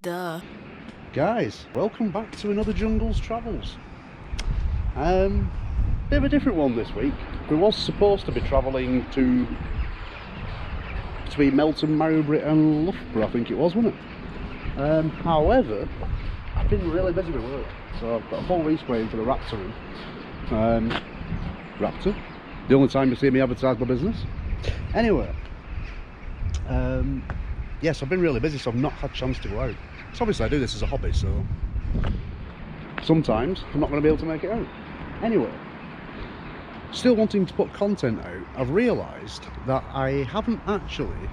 Duh. Guys, welcome back to another Jungles Travels. Bit of a different one this week. We was supposed to be travelling between Melton, Mowbray and Loughborough, I think it was, wasn't it? However, I've been really busy with work, so I've got a full race waiting for the Raptor in. Raptor? The only time you see me advertise my business. Anyway, yes, I've been really busy, so I've not had a chance to go out. So obviously I do this as a hobby, so sometimes I'm not going to be able to make it out. Anyway, still wanting to put content out, I've realised that I haven't actually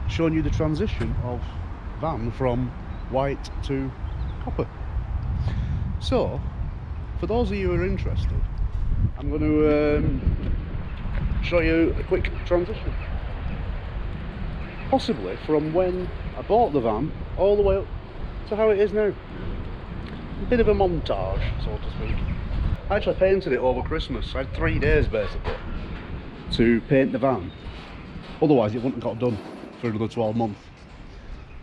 shown you the transition of van from white to copper. So, for those of you who are interested, I'm going to show you a quick transition. Possibly from when I bought the van all the way up to how it is now. A bit of a montage, so to speak. I actually painted it over Christmas. I had 3 days basically to paint the van. Otherwise it wouldn't have got done for another 12 months.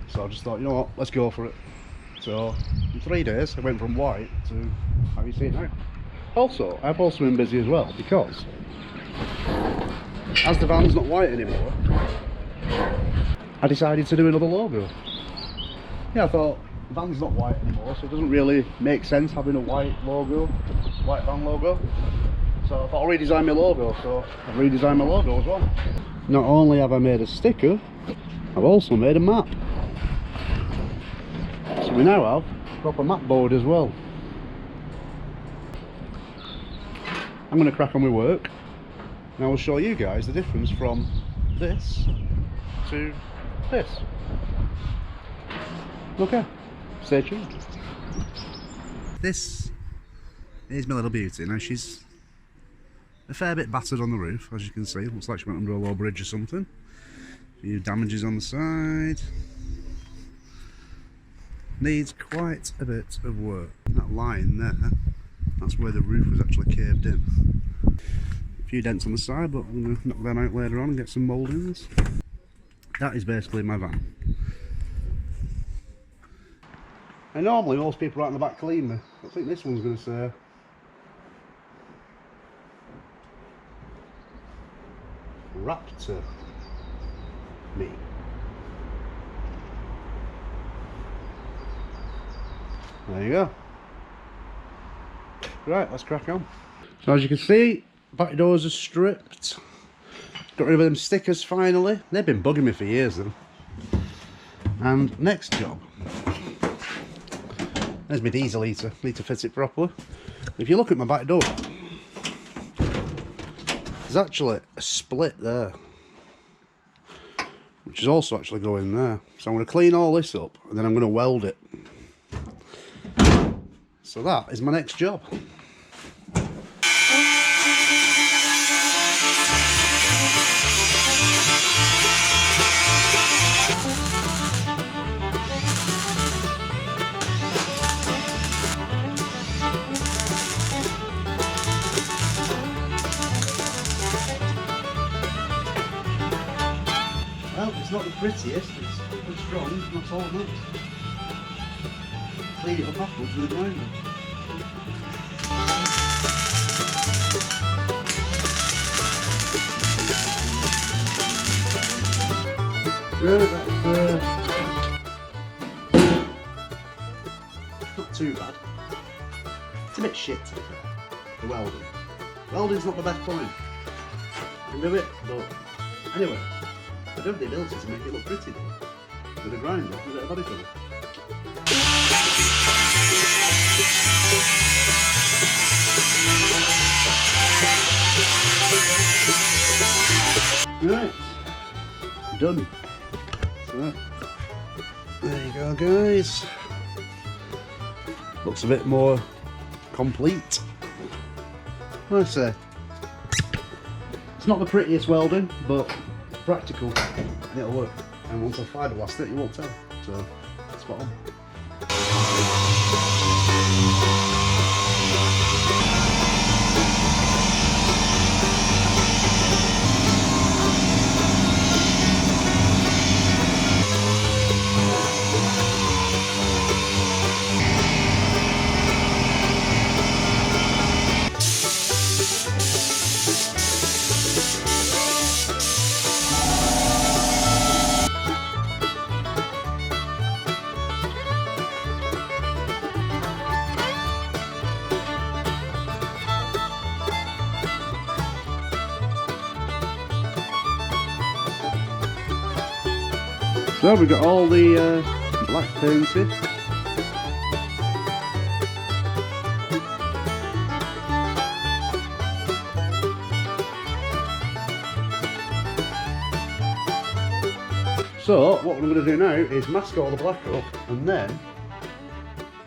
So I just thought, you know what, let's go for it. So in 3 days I went from white to how you see it now. Also, I've also been busy as well because as the van's not white anymore, I decided to do another logo. Yeah, I thought the van's not white anymore, so it doesn't really make sense having a white logo, white van logo. So I thought I'll redesign my logo, so I've redesigned my logo as well. Not only have I made a sticker, I've also made a map. So we now have a proper map board as well. I'm going to crack on with work, and I will show you guys the difference from this to this. Okay, stay tuned. This is my little beauty. Now she's a fair bit battered on the roof, as you can see. Looks like she went under a low bridge or something. A few damages on the side. Needs quite a bit of work. That line there, that's where the roof was actually caved in. A few dents on the side, but I'm going to knock them out later on and get some mouldings. That is basically my van. And normally most people out in the back clean me. I think this one's going to say Raptor me. There you go. Right, let's crack on. So as you can see, back doors are stripped. Got rid of them stickers finally. They've been bugging me for years though. And next job. There's my diesel heater. Need to fit it properly. If you look at my back door, there's actually a split there, which is also actually going there. So I'm going to clean all this up and then I'm going to weld it. So that is my next job. Well, it's not the prettiest, it's strong, that's all it makes. Clean it up afterwards with a grinder. Right, that's not too bad. It's a bit shit to be fair, the welding. Welding's not the best point. I can do it, but anyway, I do have the ability to make it look pretty though. With a grinder, with a bit of body filler. Right, done. So, there you go guys. Looks a bit more complete. Like I say, it's not the prettiest welding, but practical and it'll work. And once I fiberblast it, you won't tell. So, spot on. So we've got all the black painted. So what we're going to do now is mask all the black up and then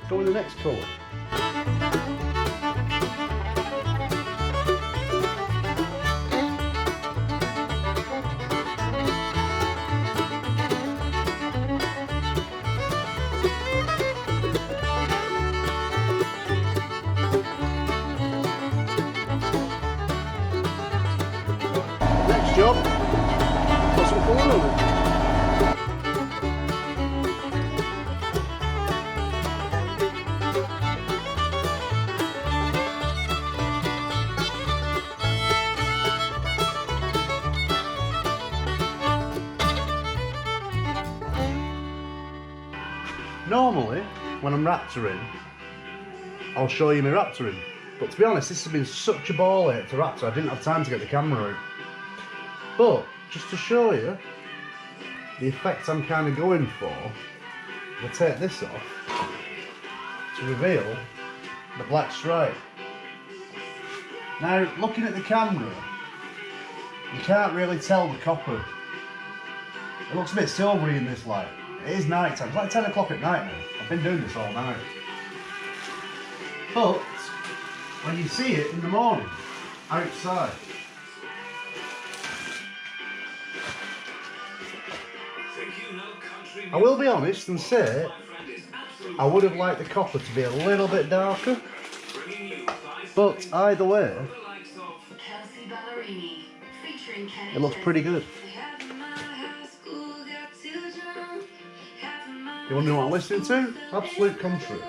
go in the next colour. Next job, put some colour on it. Normally, when I'm Raptoring, I'll show you my Raptoring. But to be honest, this has been such a ball ache to Raptor, I didn't have time to get the camera out. But, just to show you the effect I'm kind of going for, I'll take this off to reveal the black stripe. Now, looking at the camera, you can't really tell the copper. It looks a bit silvery in this light. It is night time, it's like 10 o'clock at night now. I've been doing this all night. But, when you see it in the morning, outside, I will be honest and say, I would have liked the copper to be a little bit darker. But either way, it looks pretty good. You want to know what I'm listening to? Absolute country.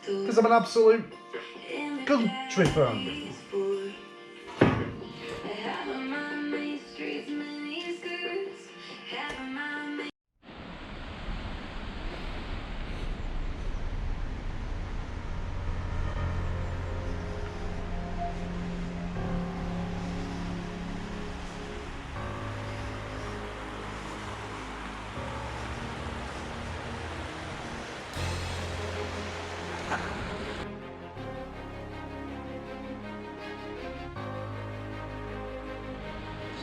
Because I'm an absolute country fan.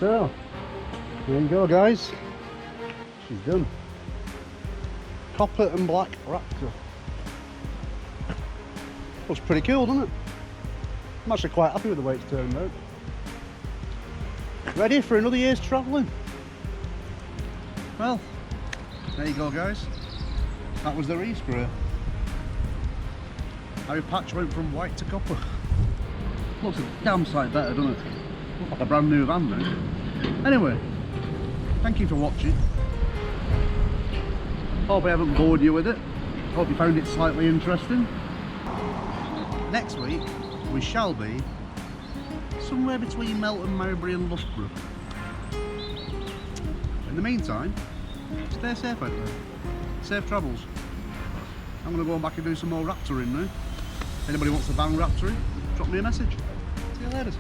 So, there you go guys, she's done. Copper and black Raptor. Looks pretty cool, doesn't it? I'm actually quite happy with the way it's turned out. Ready for another year's travelling. Well, there you go guys, that was the respray. Our patch went from white to copper. Looks a damn sight better, doesn't it? Looks like a brand new van now. Anyway, thank you for watching. Hope I haven't bored you with it. Hope you found it slightly interesting. Next week we shall be somewhere between Melton, Mowbray and Loughborough. In the meantime, stay safe out there. Safe travels. I'm going to go back and do some more Raptoring now. If anybody wants a van Raptoring, drop me a message. See you later.